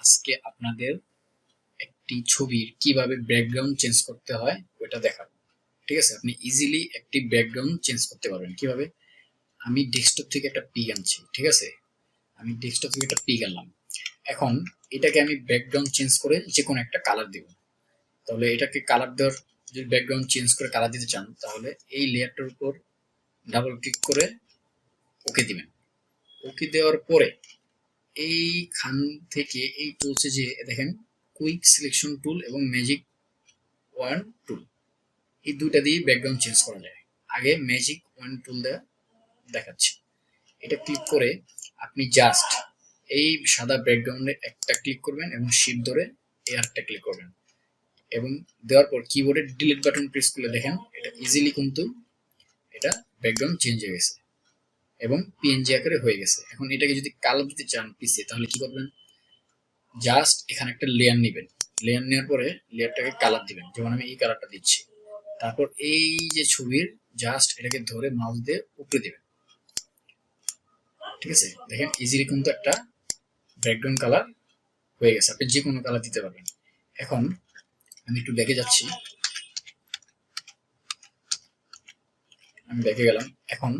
আজকে আপনাদের একটি ছবির কিভাবে ব্যাকগ্রাউন্ড চেঞ্জ করতে হয় ওটা দেখাবো। ঠিক আছে, আপনি ইজিলি একটি ব্যাকগ্রাউন্ড চেঞ্জ করতে পারবেন কিভাবে। আমি ডেস্কটপ থেকে একটা পিক আনছি, ঠিক আছে, আমি ডেস্কটপ থেকে একটা পিক আনলাম। এখন এটাকে আমি ব্যাকগ্রাউন্ড চেঞ্জ করে যে কোনো একটা কালার দিব। তাহলে এটাকে কালার দেওয়ার, যদি ব্যাকগ্রাউন্ড চেঞ্জ করে কালার দিতে চান তাহলে এই লেয়ারটার উপর ডাবল ক্লিক করে ওকে দিবেন। ওকে দেওয়ার পরে এইখান থেকে এই টুলসে যে দেখেন কুইক সিলেকশন টুল এবং ম্যাজিক ওয়ান টুল, এই দুইটা দিয়ে ব্যাকগ্রাউন্ড চেঞ্জ করা যায়। আগে ম্যাজিক ওয়ান টুল দেখাচ্ছি। এটা ক্লিক করে আপনি জাস্ট এই সাদা ব্যাকগ্রাউন্ডে একটা ক্লিক করবেন এবং শিপ ধরে এই আরেকটা ক্লিক করবেন এবং দেওয়ার পর কিবোর্ডে ডিলিট বাটন প্রেস করলে দেখেন এটা ইজিলি কিন্তু এটা ব্যাকগ্রাউন্ড চেঞ্জ হয়ে গেছে এবং পিএনজি আকারে হয়ে গেছে। এখন এটাকে যদি কালার দিতে চান পিসে তাহলে কি করবেন, জাস্ট এখানে একটা লেয়ার নেবেন, লেয়ার নেওয়ার পরে লেয়ারটাকে কালার দিবেন, যেমন আমি এই কালারটা দিচ্ছি। তারপর এই যে ছবির জাস্ট এটাকে ধরে মাউস দিয়ে উপরে দিবেন। ঠিক আছে, দেখেন ইজিলি কিন্তু একটা ব্যাকগ্রাউন্ড কালার হয়ে গেছে, আপনি যে কোনো কালার দিতে পারবেন। এখন আমি একটু ব্যাকে যাচ্ছি, আমি ব্যাকে গেলাম। এখন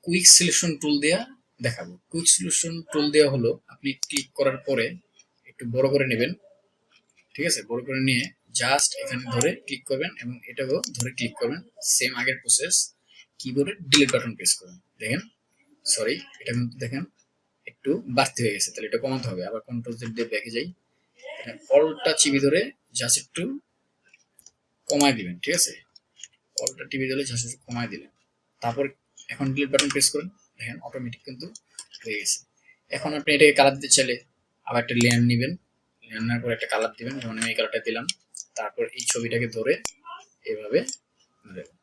কুইক সিলেকশন টুল দেয়া দেখাবো। কুইক সিলেকশন টুল দেওয়া হলো আপনি ক্লিক করার পরে একটু বড় করে নেবেন, ঠিক আছে, বড় করে নিয়ে জাস্ট এখানে ধরে ক্লিক করবেন এবং এটাকেও ধরে ক্লিক করবেন, সেম আগের প্রসেস। কিবোর্ডে ডিলিট বাটন প্রেস করবেন। দেখেন সরি, এটা কিন্তু দেখেন একটু বাড়তি হয়ে গেছে, তাহলে এটা কমাতে হবে। আবার কন্ট্রোল জেড দিয়ে ব্যাকে যাই, অলটা চিপি ধরে জাস্ট একটু কমায় দিবেন। ঠিক আছে, অলটা টিপি দিলে জাস্ট একটু কমায় দিলেন, তারপর এখন ডিলিট বাটন প্রেস করেন, দেখেন অটোমেটিক কিন্তু হয়ে গেছে। এখন আপনি এটাকে কালার দিতে চাইলে আবার একটা লেয়ার নেবেন, লেয়ার নেওয়ার পর একটা কালার দিবেন, যেমন আমি এই কালারটা দিলাম। তারপর এই ছবিটাকে ধরে এভাবে দেবেন।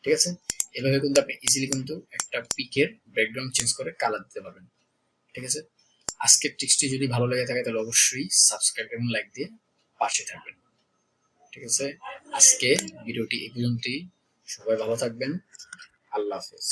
ঠিক আছে, এভাবে কিন্তু আপনি ইজিলি কিন্তু একটা পিকের ব্যাকগ্রাউন্ড চেঞ্জ করে কালার দিতে পারবেন। ঠিক আছে, আজকের টিপসটি যদি ভালো লেগে থাকে তাহলে অবশ্যই সাবস্ক্রাইব এবং লাইক দিয়ে পাশে থাকবেন। ঠিক আছে, আজকে ভিডিওটি এই পর্যন্তই। সবাই ভালো থাকবেন। আল্লাহ হাফেজ।